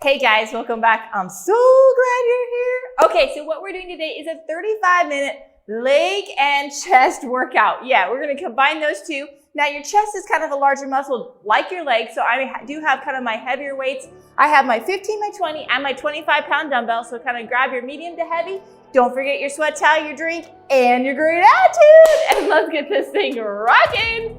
Hey guys, welcome back. I'm so glad you're here. Okay, so what we're doing today is a 35-minute leg and chest workout. Yeah, we're gonna combine those two. Now your chest is kind of a larger muscle like your legs, so I do have kind of my heavier weights. I have my 15, my 20, and my 25-pound dumbbell, so kind of grab your medium to heavy. Don't forget your sweat towel, your drink, and your great attitude, and let's get this thing rocking.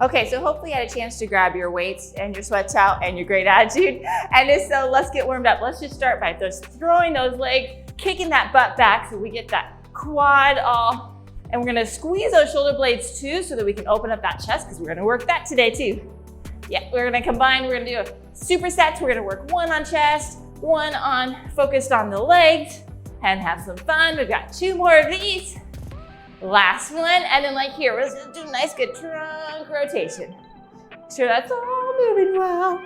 Okay, so hopefully you had a chance to grab your weights and your sweat towel and your great attitude. And if so, let's get warmed up. Let's just start by just throwing those legs, kicking that butt back so we get that quad all. And we're gonna squeeze those shoulder blades too so that we can open up that chest because we're gonna work that today too. Yeah, we're gonna combine, we're gonna do a supersets. We're gonna work one on chest, one on focused on the legs, and have some fun. We've got 2 more of these. Last one, and then like here, we're just gonna do a nice good trunk rotation. Make sure that's all moving well.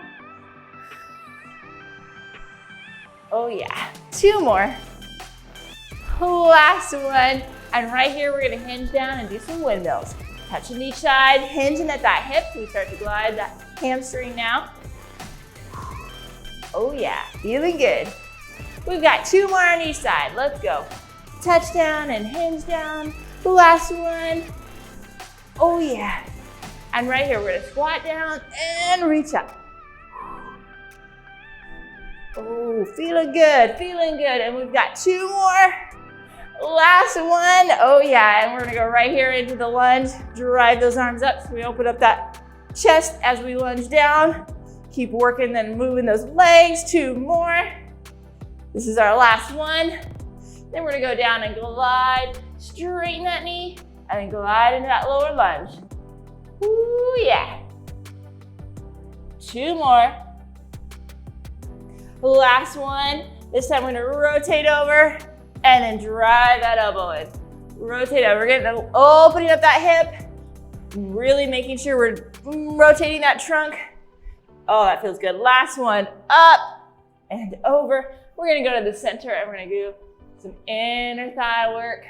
Oh yeah, 2 more. Last one, and right here we're gonna hinge down and do some windmills. Touching each side, hinging at that hip, so we start to glide that hamstring now. Oh yeah, feeling good. We've got 2 more on each side, let's go. Touch down and hinge down. Last one. Oh yeah. And right here, we're gonna squat down and reach up. Oh, feeling good, feeling good. And we've got 2 more. Last one. Oh yeah, and we're gonna go right here into the lunge. Drive those arms up so we open up that chest as we lunge down. Keep working, then moving those legs. 2 more. This is our last one. Then we're gonna go down and glide, straighten that knee, and then glide into that lower lunge. Ooh, yeah. 2 more. Last one. This time we're gonna rotate over and then drive that elbow in. Rotate over, opening up that hip, really making sure we're rotating that trunk. Oh, that feels good. Last one, up and over. We're gonna go to the center and we're gonna do some inner thigh work.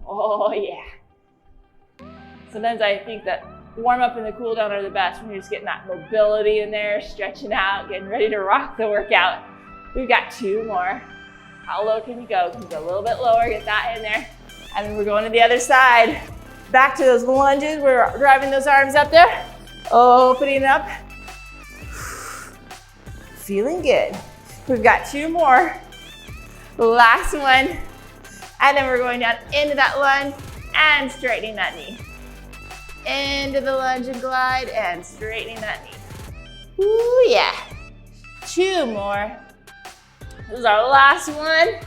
Oh yeah. Sometimes I think that warm up and the cool down are the best when you're just getting that mobility in there, stretching out, getting ready to rock the workout. We've got 2 more. How low can you go? Can you go a little bit lower? Get that in there. And then we're going to the other side. Back to those lunges. We're driving those arms up there. Opening up. Feeling good. We've got 2 more. Last one. And then we're going down into that lunge and straightening that knee. Into the lunge and glide and straightening that knee. Ooh, yeah. 2 more. This is our last one.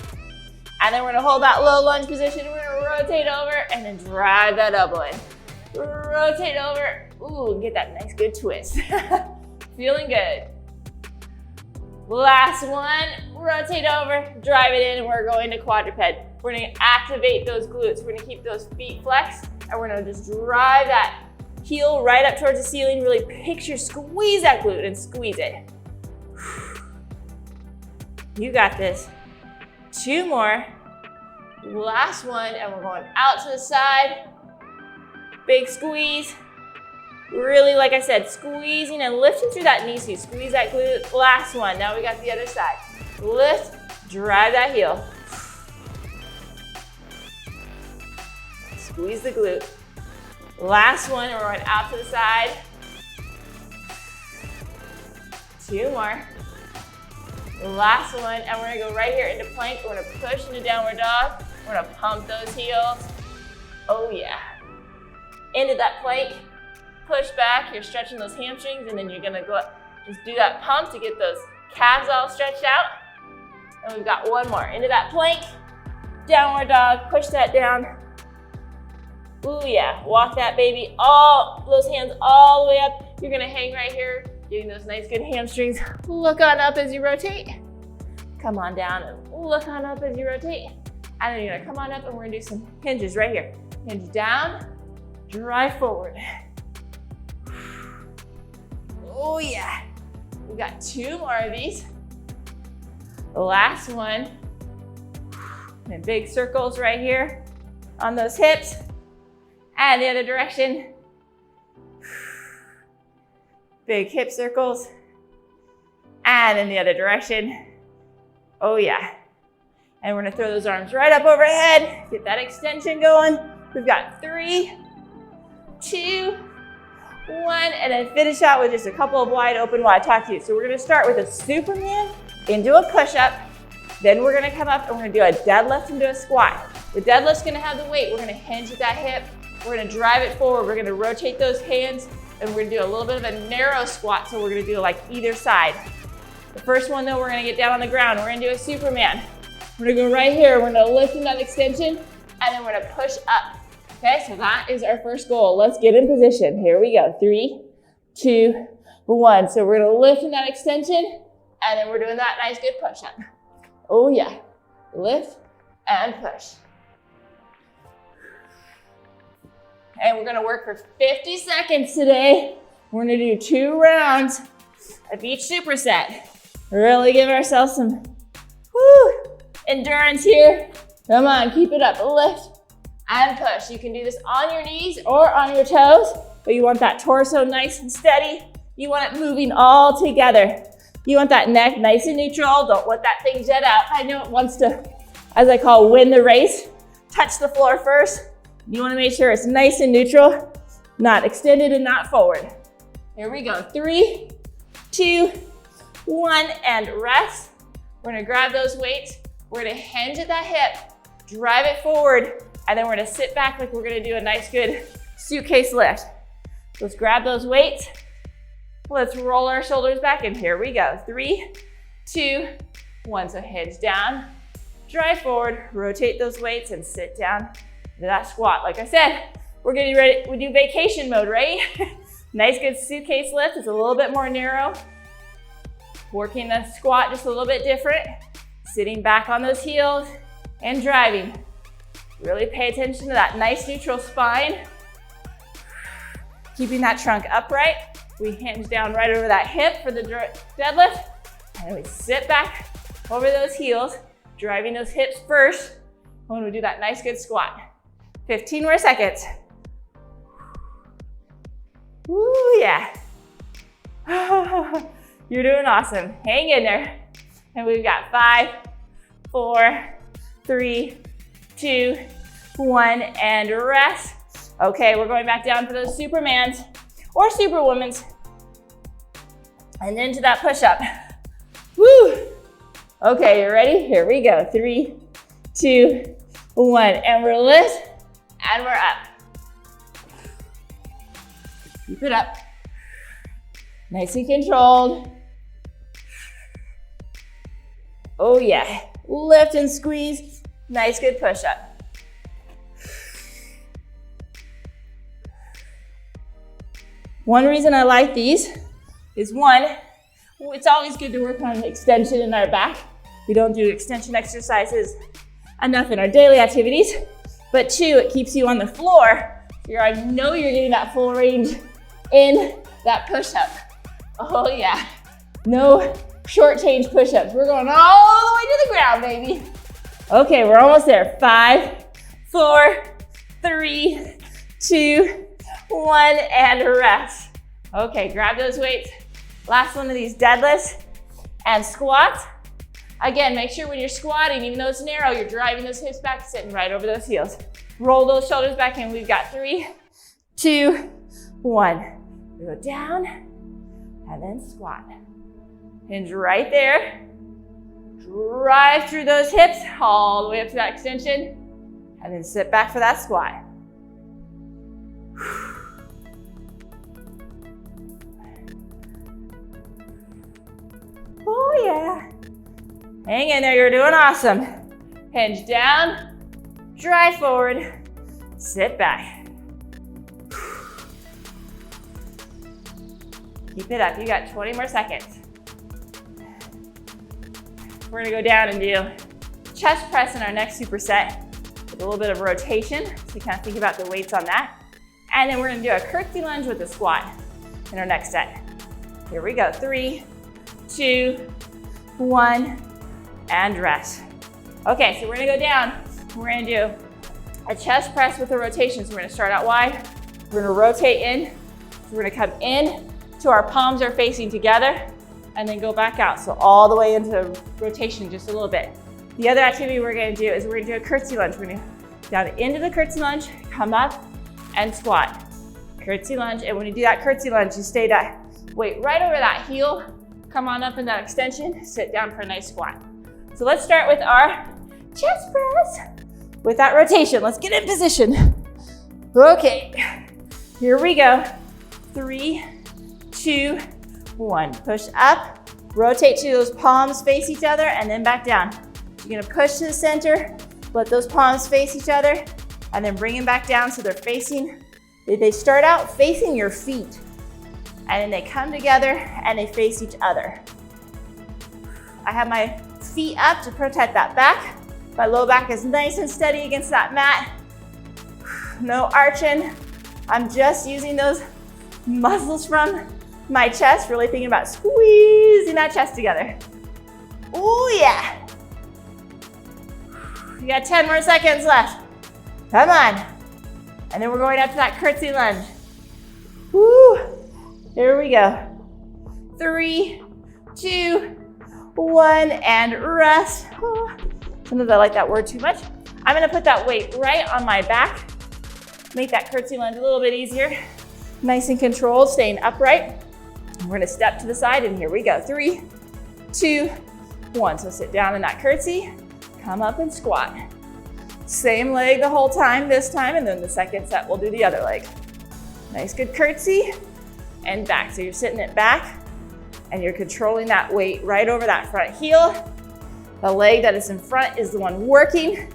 And then we're gonna hold that low lunge position. We're gonna rotate over and then drive that elbow in. Rotate over. Ooh, get that nice good twist. Feeling good. Last one, rotate over, drive it in, and we're going to quadruped. We're gonna activate those glutes. We're gonna keep those feet flexed, and we're gonna just drive that heel right up towards the ceiling. Really picture, squeeze that glute and squeeze it. You got this. 2 more. Last one, and we're going out to the side. Big squeeze. Really, like I said, squeezing and lifting through that knee. So you squeeze that glute. Last one. Now we got the other side. Lift, drive that heel. Squeeze the glute. Last one, and we're going out to the side. 2 more. Last one, and we're gonna go right here into plank. We're gonna push into downward dog. We're gonna pump those heels. Oh yeah. Into that plank. Push back, you're stretching those hamstrings, and then you're gonna go just do that pump to get those calves all stretched out. And we've got 1 more. Into that plank, downward dog, push that down. Ooh yeah, walk that baby, all those hands all the way up. You're gonna hang right here, getting those nice good hamstrings. Look on up as you rotate. Come on down and look on up as you rotate. And then you're gonna come on up and we're gonna do some hinges right here. Hinge down, drive forward. Oh yeah. We've got 2 more of these. The last one. And big circles right here on those hips. and the other direction. Big hip circles, and in the other direction. Oh yeah. And we're gonna throw those arms right up overhead, get that extension going. We've got 3, 2, 1, and then finish out with just a couple of wide open while I talk to you. So we're gonna start with a Superman into a push-up. Then we're gonna come up and we're gonna do a deadlift into a squat. The deadlift's gonna have the weight. We're gonna hinge at that hip. We're gonna drive it forward. We're gonna rotate those hands, and we're gonna do a little bit of a narrow squat. So we're gonna do like either side. The first one though, we're gonna get down on the ground. We're gonna do a Superman. We're gonna go right here. We're gonna lift in that extension, and then we're gonna push up. Okay, so that is our first goal. Let's get in position. Here we go. 3, 2, 1. So we're gonna lift in that extension, and then we're doing that nice good push up. Oh yeah, lift and push. And we're gonna work for 50 seconds today. We're gonna do 2 rounds of each superset. Really give ourselves some endurance here. Come on, keep it up. Lift and push. You can do this on your knees or on your toes, but you want that torso nice and steady. You want it moving all together. You want that neck nice and neutral. Don't let that thing jet out. I know it wants to, as I call, win the race. Touch the floor first. You want to make sure it's nice and neutral, not extended and not forward. Here we go. 3, 2, 1, and rest. We're gonna grab those weights. We're gonna hinge at that hip, drive it forward, and then we're gonna sit back like we're gonna do a nice good suitcase lift. Let's grab those weights. Let's roll our shoulders back, and here we go. 3, 2, 1. So hinge down, drive forward, rotate those weights, and sit down into that squat. Like I said, we're getting ready, we do vacation mode, right? Nice good suitcase lift. It's a little bit more narrow. Working the squat just a little bit different. Sitting back on those heels and driving. Really pay attention to that nice neutral spine. Keeping that trunk upright. We hinge down right over that hip for the deadlift. And we sit back over those heels, driving those hips first when we do that nice good squat. 15 more seconds. Woo, yeah. You're doing awesome. Hang in there. And we've got 5, 4, 3, 2, 1, and rest. Okay, we're going back down for those Supermans or Superwomans. And into that push-up. Woo! Okay, you ready? Here we go. 3, 2, 1, and we're lift, and we're up. Keep it up. Nice and controlled. Oh yeah, lift and squeeze. Nice, good push-up. One reason I like these is 1, it's always good to work on extension in our back. We don't do extension exercises enough in our daily activities. But 2, it keeps you on the floor. I know you're getting that full range in that push-up. Oh yeah, no short change push-ups. We're going all the way to the ground, baby. Okay, we're almost there. 5, 4, 3, 2, 1, and rest. Okay, grab those weights. Last one of these deadlifts and squats. Again, make sure when you're squatting, even though it's narrow, you're driving those hips back, sitting right over those heels. Roll those shoulders back in. We've got 3, 2, 1. We go down and then squat. Hinge right there. Drive through those hips all the way up to that extension, and then sit back for that squat. Oh yeah. Hang in there, you're doing awesome. Hinge down, drive forward, sit back. Keep it up, you got 20 more seconds. We're gonna go down and do chest press in our next superset with a little bit of rotation, so you kind of think about the weights on that. And then we're gonna do a curtsey lunge with a squat in our next set. Here we go, 3, 2, 1, and rest. Okay, so we're gonna go down. We're gonna do a chest press with a rotation. So we're gonna start out wide. We're gonna rotate in. So we're gonna come in to our palms are facing together and then go back out. So all the way into rotation just a little bit. The other activity we're gonna do is we're gonna do a curtsey lunge. We're gonna down into the curtsey lunge, come up and squat. Curtsey lunge, and when you do that curtsey lunge, you stay that weight right over that heel, come on up in that extension, sit down for a nice squat. So let's start with our chest press with that rotation. Let's get in position. Okay, here we go. 3, 2, 1. Push up, rotate to those palms face each other, and then back down. You're gonna push to the center, let those palms face each other, and then bring them back down so they're facing. They start out facing your feet, and then they come together and they face each other. I have my feet up to protect that back. My low back is nice and steady against that mat. No arching. I'm just using those muscles from my chest, really thinking about squeezing that chest together. Oh yeah. You got 10 more seconds left. Come on. And then we're going up to that curtsey lunge. Woo. Here we go. 3, 2, 1, and rest. Sometimes I like that word too much. I'm gonna put that weight right on my back. Make that curtsey lunge a little bit easier. Nice and controlled, staying upright. We're gonna step to the side, and here we go. 3, 2, 1. So sit down in that curtsey, come up and squat. Same leg the whole time this time, and then the second set we'll do the other leg. Nice good curtsey and back. So you're sitting it back and you're controlling that weight right over that front heel. The leg that is in front is the one working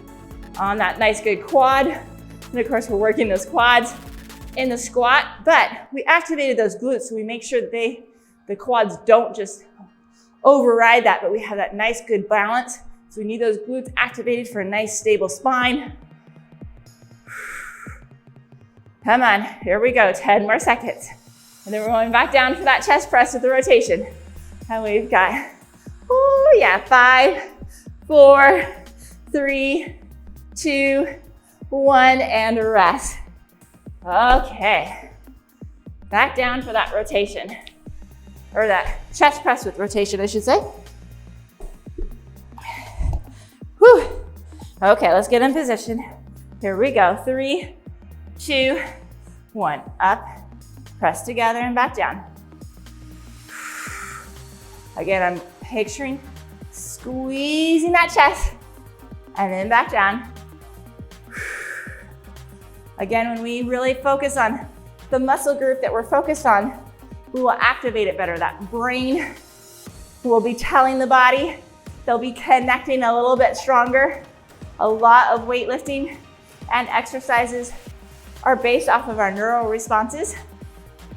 on that nice good quad. And of course we're working those quads in the squat, but we activated those glutes, so we make sure that the quads don't just override that, but we have that nice good balance. So we need those glutes activated for a nice stable spine. Come on, here we go, 10 more seconds. And then we're going back down for that chest press with the rotation. And we've got, oh yeah, 5, 4, 3, 2, 1, and rest. Okay, back down for that rotation, or that chest press with rotation, I should say. Whew. Okay, let's get in position. Here we go. 3, 2, 1. Up, press together, and back down. Again, I'm picturing squeezing that chest, and then back down. Again, when we really focus on the muscle group that we're focused on, we will activate it better. That brain will be telling the body, they'll be connecting a little bit stronger. A lot of weightlifting and exercises are based off of our neural responses.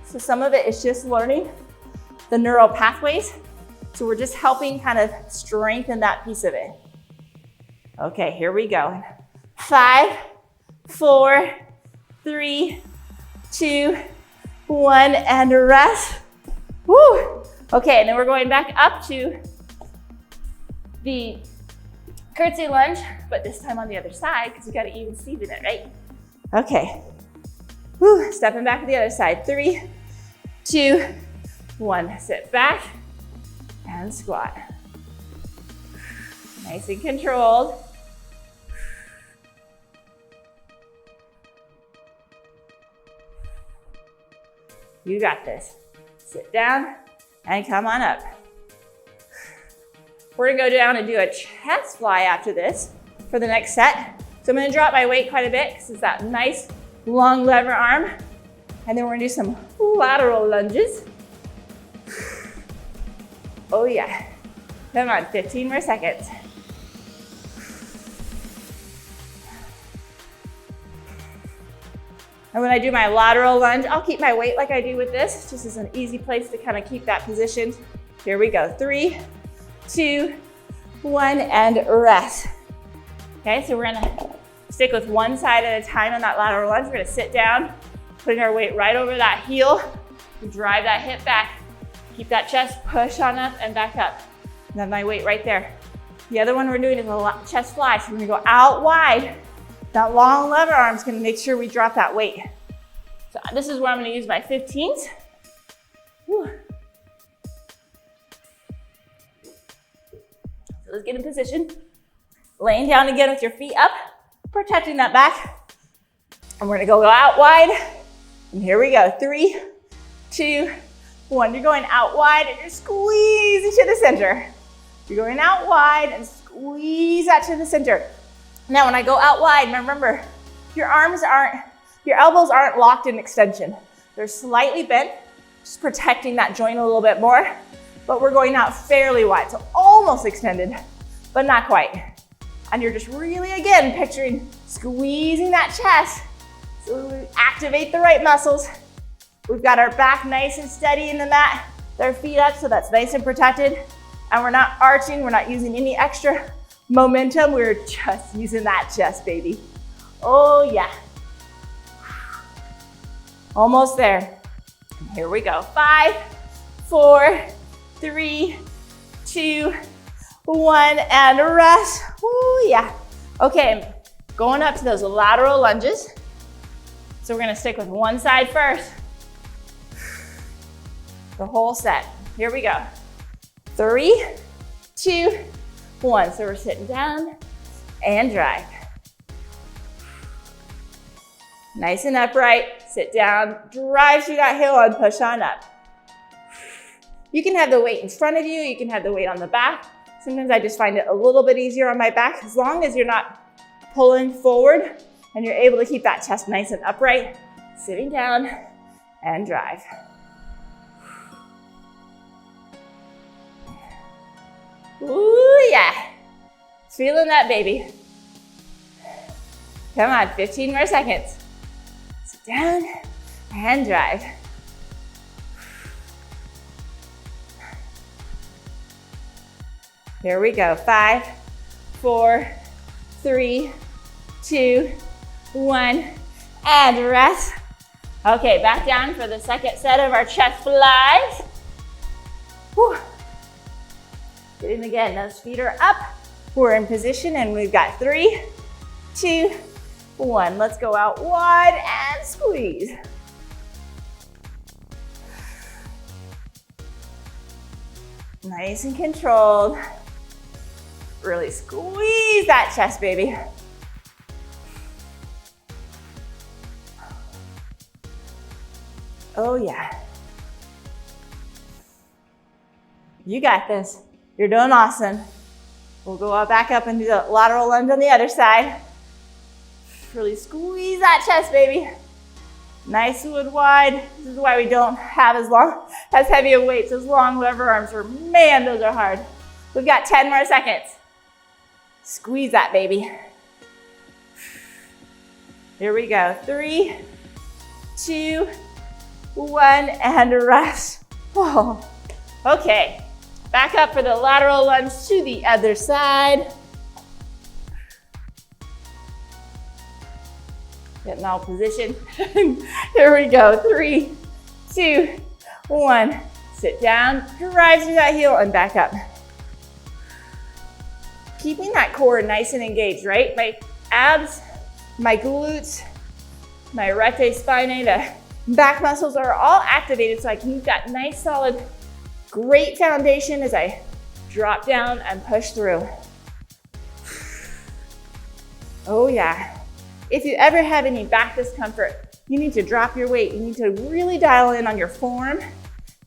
So some of it is just learning the neural pathways. So we're just helping kind of strengthen that piece of it. Okay, here we go. 5, 4, 3, 2, 1, and rest. Woo! Okay, and then we're going back up to the curtsey lunge, but this time on the other side, because we got to even Steven it, right? Okay. Woo, stepping back to the other side. 3, 2, 1. Sit back and squat. Nice and controlled. You got this. Sit down and come on up. We're gonna go down and do a chest fly after this for the next set. So I'm gonna drop my weight quite a bit because it's that nice long lever arm. And then we're gonna do some lateral lunges. Oh yeah. Come on, 15 more seconds. And when I do my lateral lunge, I'll keep my weight like I do with this, just as an easy place to kind of keep that position. Here we go. 3, 2, 1, and rest. Okay, so we're gonna stick with one side at a time on that lateral lunge. We're gonna sit down, putting our weight right over that heel. We drive that hip back. Keep that chest, push on up and back up. And then my weight right there. The other one we're doing is a chest fly. So we're gonna go out wide, That long lever arm is gonna make sure we drop that weight. So this is where I'm gonna use my 15s. Whew. So let's get in position. Laying down again with your feet up, protecting that back. And we're gonna go out wide. And here we go, 3, 2, 1. You're going out wide and you're squeezing to the center. You're going out wide and squeeze that to the center. Now when I go out wide, remember, your elbows aren't locked in extension. They're slightly bent, just protecting that joint a little bit more. But we're going out fairly wide, so almost extended, but not quite. And you're just really, again, picturing squeezing that chest so we activate the right muscles. We've got our back nice and steady in the mat, with our feet up so that's nice and protected. And we're not arching, we're not using any extra momentum, we're just using that chest, baby. Oh yeah. Almost there. Here we go. 5, 4, 3, 2, 1, and rest. Oh yeah. Okay, going up to those lateral lunges. So we're gonna stick with one side first. The whole set. Here we go. 3, 2, 1. So we're sitting down and drive. Nice and upright, sit down, drive through that heel and push on up. You can have the weight in front of you, you can have the weight on the back. Sometimes I just find it a little bit easier on my back, as long as you're not pulling forward and you're able to keep that chest nice and upright, sitting down and drive. Ooh, yeah. Feeling that, baby. Come on, 15 more seconds. Sit down and drive. Here we go. 5, 4, 3, 2, 1, and rest. Okay, back down for the second set of our chest flies. Whew. Get in again, those feet are up. We're in position and we've got 3, 2, 1. Let's go out wide and squeeze. Nice and controlled. Really squeeze that chest, baby. Oh yeah. You got this. You're doing awesome. We'll go back up and do the lateral lunge on the other side. Really squeeze that chest, baby. Nice and wide. This is why we don't have as heavy of weights, as long lever arms, or man, those are hard. We've got 10 more seconds. Squeeze that, baby. Here we go. 3, 2, 1, and rest. Whoa. Okay. Back up for the lateral lunge to the other side. Getting all positioned. Here we go. 3, 2, 1. Sit down, drive through that heel and back up. Keeping that core nice and engaged, right? My abs, my glutes, my recti spinae, the back muscles are all activated so I can keep that nice, solid, great foundation as I drop down and push through. Oh yeah. If you ever have any back discomfort, you need to drop your weight. You need to really dial in on your form,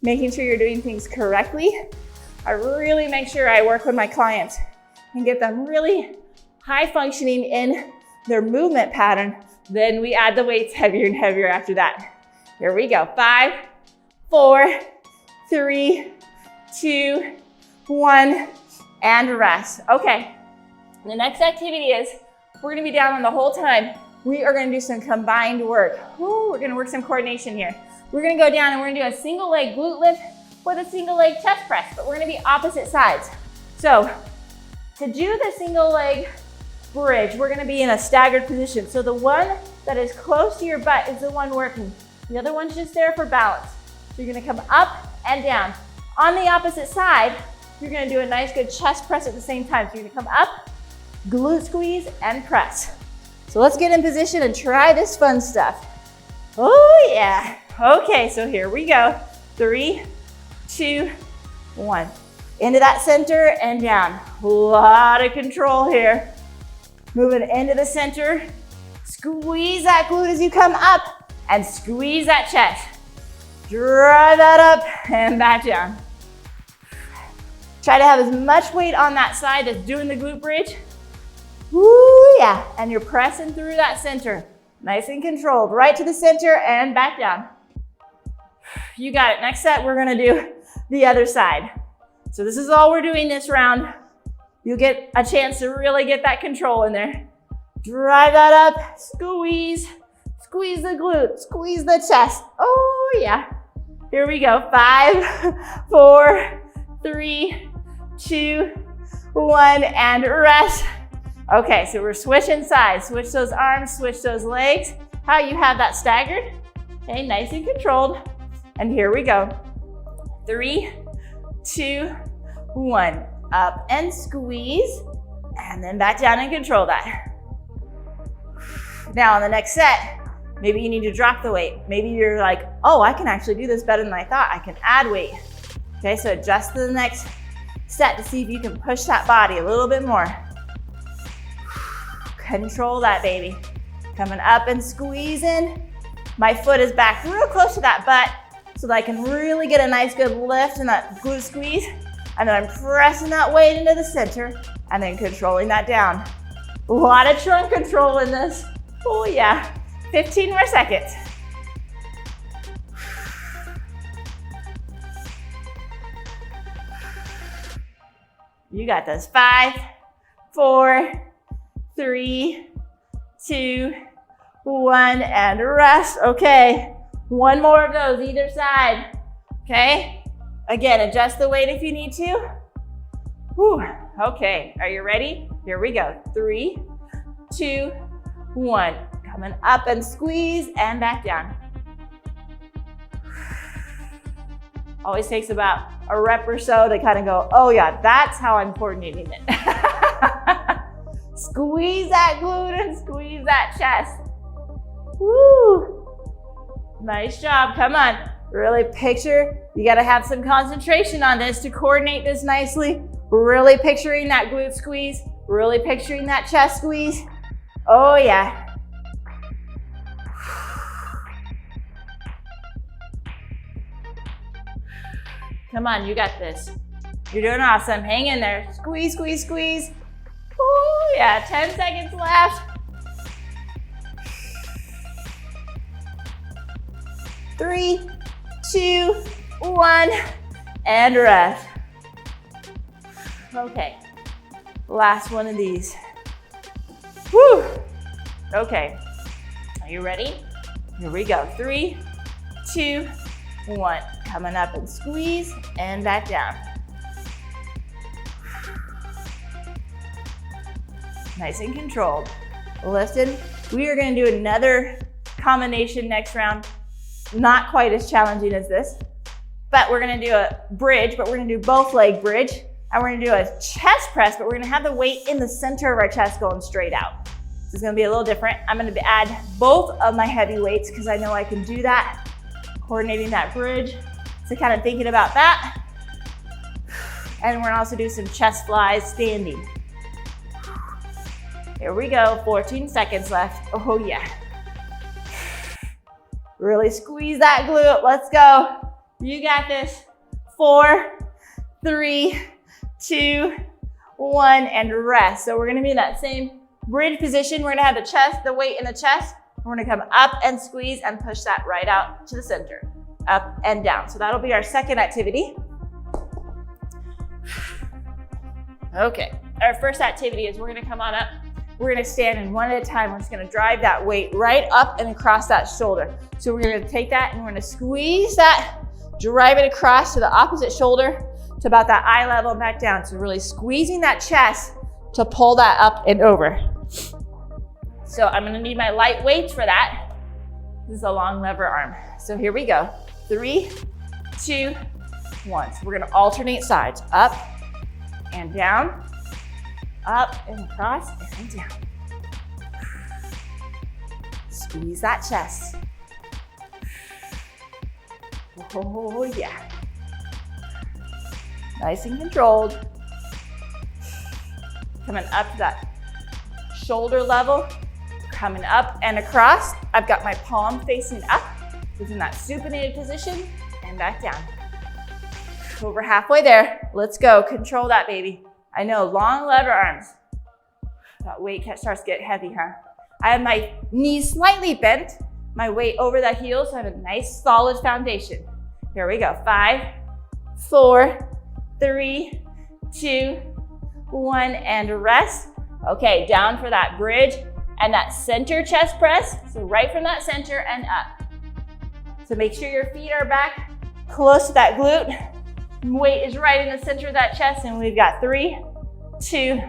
making sure you're doing things correctly. I really make sure I work with my clients and get them really high functioning in their movement pattern. Then we add the weights heavier and heavier after that. Here we go. 5, 4, 3, 2, 1, and rest. Okay, the next activity is we're gonna be down on the whole time. We are gonna do some combined work. Ooh, we're gonna work some coordination here. We're gonna go down and we're gonna do a single leg glute lift with a single leg chest press, but we're gonna be opposite sides. So to do the single leg bridge, we're gonna be in a staggered position. So the one that is close to your butt is the one working. The other one's just there for balance. So you're gonna come up and down. On the opposite side, you're gonna do a nice good chest press at the same time. So you're gonna come up, glute squeeze, and press. So let's get in position and try this fun stuff. Oh yeah. Okay, so here we go. 3, 2, 1. Into that center and down. A lot of control here. Moving into the center. Squeeze that glute as you come up and squeeze that chest. Drive that up and back down. Try to have as much weight on that side that's doing the glute bridge. Woo, yeah. And you're pressing through that center. Nice and controlled. Right to the center and back down. You got it. Next set, we're gonna do the other side. So this is all we're doing this round. You'll get a chance to really get that control in there. Drive that up, squeeze, squeeze the glute, squeeze the chest. Oh yeah. Here we go. 5, 4, 3, 2, 1, and rest. Okay, so we're switching sides. Switch those arms, switch those legs. How you have that staggered. Okay, nice and controlled. And here we go. 3, 2, 1. Up and squeeze, and then back down and control that. Now on the next set, maybe you need to drop the weight. Maybe you're like, oh, I can actually do this better than I thought. I can add weight. Okay, so adjust to the next set to see if you can push that body a little bit more. Control that, baby. Coming up and squeezing. My foot is back real close to that butt so that I can really get a nice good lift in that glute squeeze. And then I'm pressing that weight into the center and then controlling that down. A lot of trunk control in this. Oh yeah. 15 more seconds. You got this. 5, 4, 3, 2, 1, and rest. Okay. One more of those either side. Okay. Again, adjust the weight if you need to. Whew. Okay, are you ready? Here we go. 3, 2, 1. Coming up and squeeze and back down. Always takes about a rep or so to kind of go, oh yeah, that's how I'm coordinating it. Squeeze that glute and squeeze that chest. Woo! Nice job, come on. Really picture, you gotta have some concentration on this to coordinate this nicely. Really picturing that glute squeeze, really picturing that chest squeeze. Oh yeah. Come on, you got this. You're doing awesome, hang in there. Squeeze, squeeze, squeeze. Oh yeah, 10 seconds left. 3, 2, 1, and rest. Okay, last one of these. Whew. Okay, are you ready? Here we go. 3, 2, 1. Coming up and squeeze and back down. Nice and controlled. Lifted. We are going to do another combination next round. Not quite as challenging as this, but we're gonna do a bridge, but we're gonna do both leg bridge, and we're gonna do a chest press, but we're gonna have the weight in the center of our chest going straight out. This is gonna be a little different. I'm gonna add both of my heavy weights because I know I can do that, coordinating that bridge. So kind of thinking about that. And we're gonna also do some chest flies standing. Here we go, 14 seconds left. Oh yeah. Really squeeze that glute. Let's go. You got this. 4, 3, 2, 1, and rest. So we're gonna be in that same bridge position. We're gonna have the chest, the weight in the chest. We're gonna come up and squeeze and push that right out to the center. Up and down. So that'll be our second activity. Okay, our first activity is we're gonna come on up. We're gonna stand in one at a time. We're just gonna drive that weight right up and across that shoulder. So we're gonna take that and we're gonna squeeze that, drive it across to the opposite shoulder to about that eye level and back down. So really squeezing that chest to pull that up and over. So I'm gonna need my light weights for that. This is a long lever arm. So here we go. 3, 2, 1. So we're gonna alternate sides, up and down, up and across and down. Squeeze that chest. Oh yeah. Nice and controlled. Coming up to that shoulder level, coming up and across. I've got my palm facing up, within that supinated position, and back down. Over halfway there. Let's go. Control that, baby. I know, long lever arms. That weight starts to get heavy, huh? I have my knees slightly bent, my weight over the heels, so I have a nice solid foundation. Here we go. 5, 4, 3, 2, 1, and rest. Okay, down for that bridge and that center chest press. So right from that center and up. So make sure your feet are back close to that glute. Weight is right in the center of that chest, and we've got 3, 2,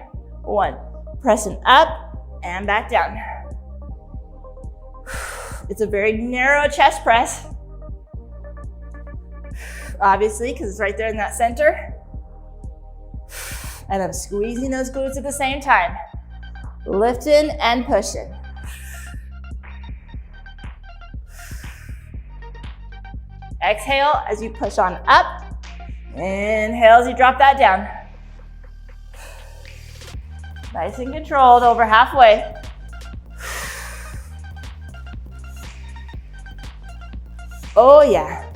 1. Pressing up and back down. It's a very narrow chest press, obviously, because it's right there in that center. And I'm squeezing those glutes at the same time. Lifting and pushing. Exhale as you push on up. Inhale as you drop that down. Nice and controlled, over halfway. Oh yeah.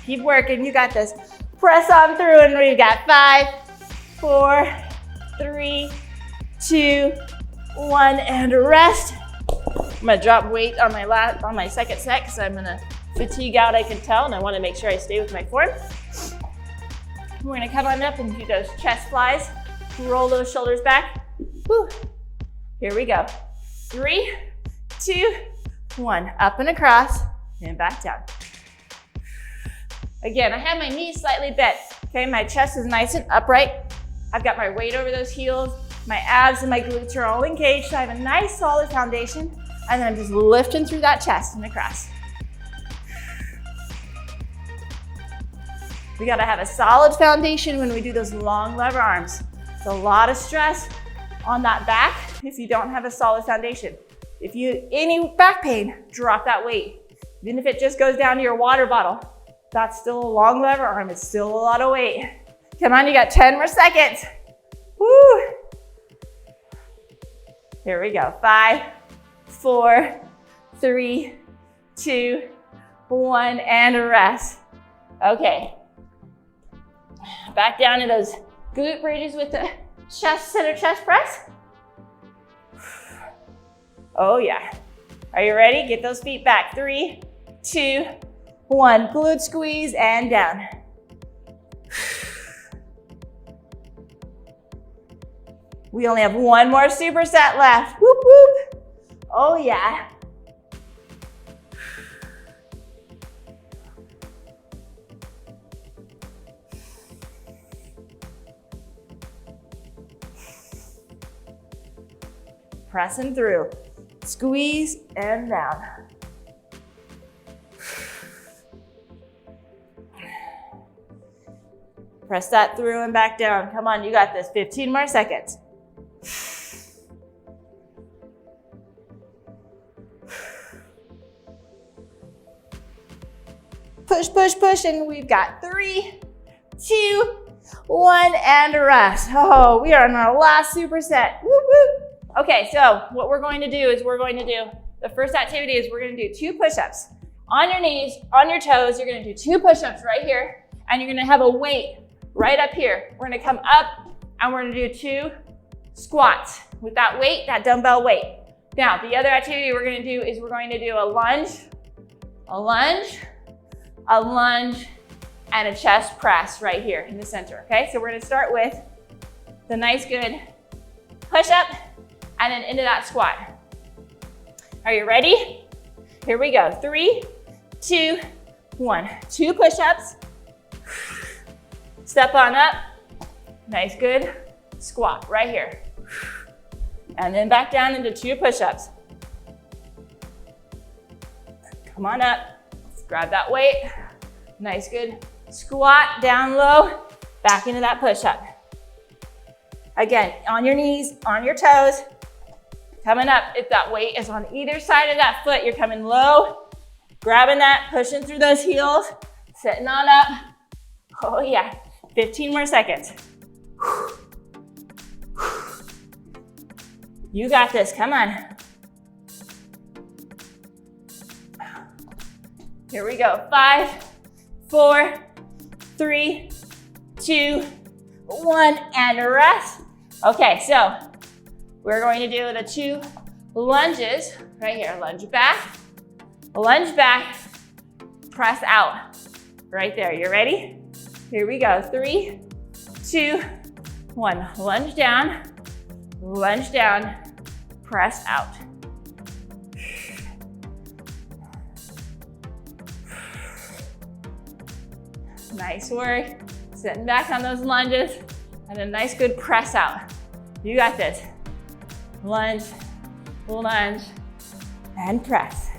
Keep working, you got this. Press on through, and we've got 5, 4, 3, 2, 1, and rest. I'm gonna drop weight on my second set because I'm gonna fatigue out, I can tell, and I wanna make sure I stay with my form. We're gonna come on up and do those chest flies. Roll those shoulders back. Woo. Here we go. 3, 2, 1. Up and across, and back down. Again, I have my knees slightly bent. Okay, my chest is nice and upright. I've got my weight over those heels. My abs and my glutes are all engaged, so I have a nice solid foundation. And then I'm just lifting through that chest and across. We gotta have a solid foundation when we do those long lever arms. It's a lot of stress on that back if you don't have a solid foundation. If you any back pain, drop that weight. Even if it just goes down to your water bottle, that's still a long lever arm. It's still a lot of weight. Come on, you got 10 more seconds. Woo! Here we go. 5, 4, 3, 2, 1, and rest. Okay. Back down to those glute bridges with the center chest press. Oh yeah. Are you ready? Get those feet back. 3, 2, 1. Glute squeeze and down. We only have one more superset left. Whoop, whoop. Oh yeah. Pressing through. Squeeze and down. Press that through and back down. Come on, you got this. 15 more seconds. Push, push, push, and we've got 3, 2, 1, and rest. Oh, we are in our last superset. Woo, woo. Okay, so what we're going to do is the first activity is we're going to do 2 push-ups. On your knees, on your toes, you're going to do 2 push-ups right here, and you're going to have a weight right up here. We're going to come up, and we're going to do 2 squats with that weight, that dumbbell weight. Now, the other activity we're going to do is we're going to do a lunge, a lunge, a lunge, and a chest press right here in the center, okay? So we're going to start with the nice, good push-up, and then into that squat. Are you ready? Here we go. 3, 2, 1. 2 push-ups. Step on up. Nice, good squat right here. And then back down into 2 push-ups. Come on up. Let's grab that weight. Nice, good squat, down low, back into that push-up. Again, on your knees, on your toes. Coming up, if that weight is on either side of that foot, you're coming low, grabbing that, pushing through those heels, sitting on up. Oh yeah, 15 more seconds. You got this, come on. Here we go, 5, 4, 3, 2, 1, and rest. Okay, so we're going to do the 2 lunges right here. Lunge back, press out. Right there, you ready? Here we go, 3, 2, 1. Lunge down, press out. Nice work. Sitting back on those lunges and a nice good press out. You got this. Lunge, lunge, and press.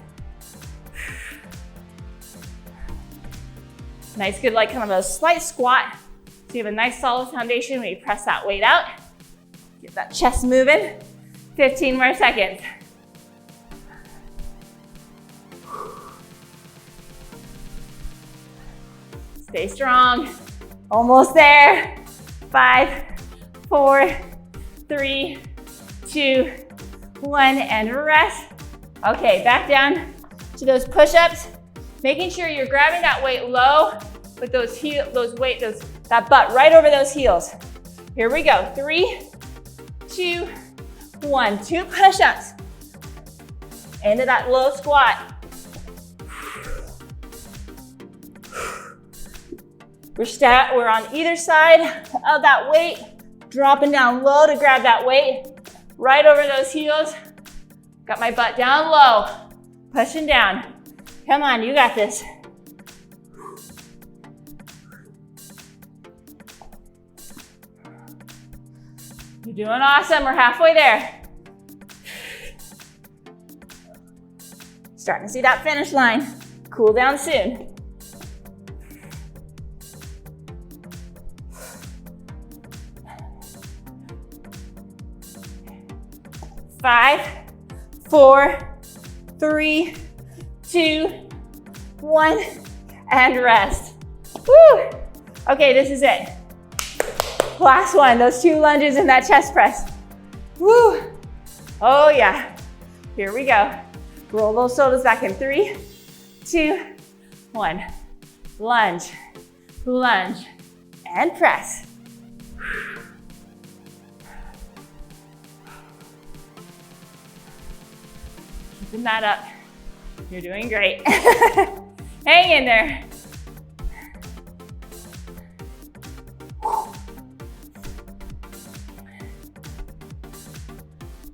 Nice good, like kind of a slight squat. So you have a nice solid foundation when you press that weight out. Get that chest moving. 15 more seconds. Stay strong. Almost there. 5, 4, 3, 2, 1, and rest. Okay, back down to those push-ups. Making sure you're grabbing that weight low with that butt right over those heels. Here we go. 3, 2, 1. 2 push-ups. Into that low squat. We're on either side of that weight, dropping down low to grab that weight right over those heels. Got my butt down low, pushing down. Come on, you got this. You're doing awesome, we're halfway there. Starting to see that finish line. Cool down soon. 5, 4, 3, 2, 1, and rest. Woo! Okay, this is it. Last one, those 2 lunges and that chest press. Woo! Oh yeah, here we go. Roll those shoulders back in 3, 2, 1. Lunge, lunge, and press. Keeping that up. You're doing great. Hang in there.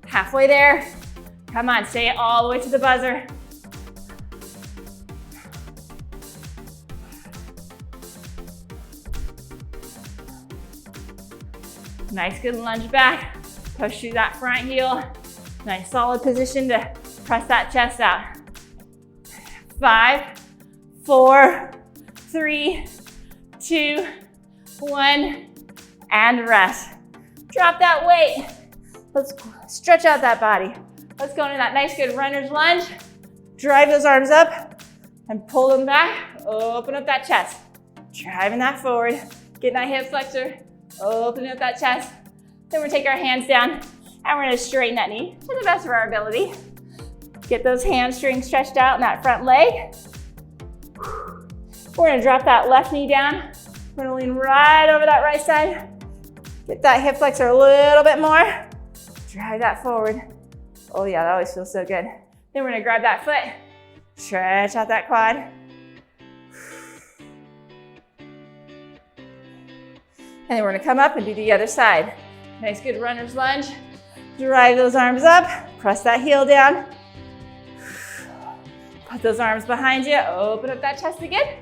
Halfway there. Come on, say it all the way to the buzzer. Nice, good lunge back. Push through that front heel. Nice solid position to press that chest out. 5, 4, 3, 2, 1, and rest. Drop that weight. Let's stretch out that body. Let's go into that nice good runner's lunge. Drive those arms up and pull them back. Open up that chest. Driving that forward. Getting that hip flexor. Open up that chest. Then we're gonna take our hands down and we're gonna straighten that knee to the best of our ability. Get those hamstrings stretched out in that front leg. We're gonna drop that left knee down. We're gonna lean right over that right side. Get that hip flexor a little bit more. Drive that forward. Oh yeah, that always feels so good. Then we're gonna grab that foot, stretch out that quad. And then we're gonna come up and do the other side. Nice good runner's lunge. Drive those arms up, press that heel down. Put those arms behind you, open up that chest again.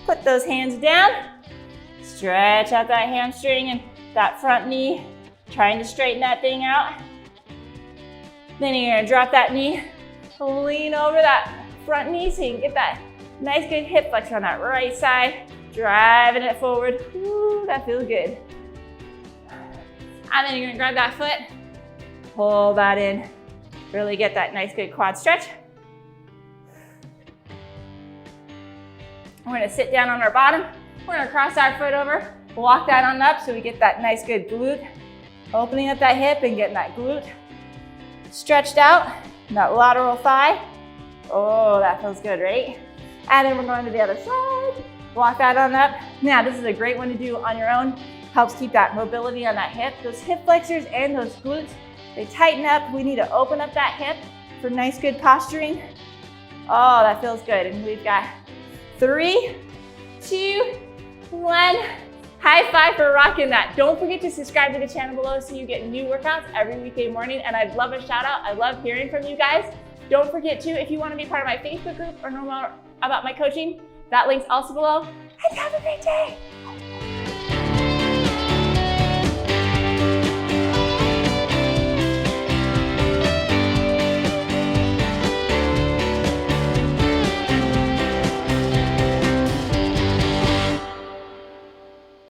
Put those hands down. Stretch out that hamstring and that front knee, trying to straighten that thing out. Then you're gonna drop that knee, lean over that front knee so you can get that nice good hip flexor on that right side, driving it forward. Ooh, that feels good. And then you're gonna grab that foot, pull that in. Really get that nice good quad stretch. We're gonna sit down on our bottom. We're gonna cross our foot over, walk that on up so we get that nice good glute. Opening up that hip and getting that glute stretched out, that lateral thigh. Oh, that feels good, right? And then we're going to the other side. Walk that on up. Now, this is a great one to do on your own. Helps keep that mobility on that hip. Those hip flexors and those glutes, they tighten up. We need to open up that hip for nice, good posturing. Oh, that feels good. And we've got 3, 2, 1. High five for rocking that. Don't forget to subscribe to the channel below so you get new workouts every weekday morning. And I'd love a shout out. I love hearing from you guys. Don't forget to, if you want to be part of my Facebook group or know more about my coaching, that link's also below. And have a great day.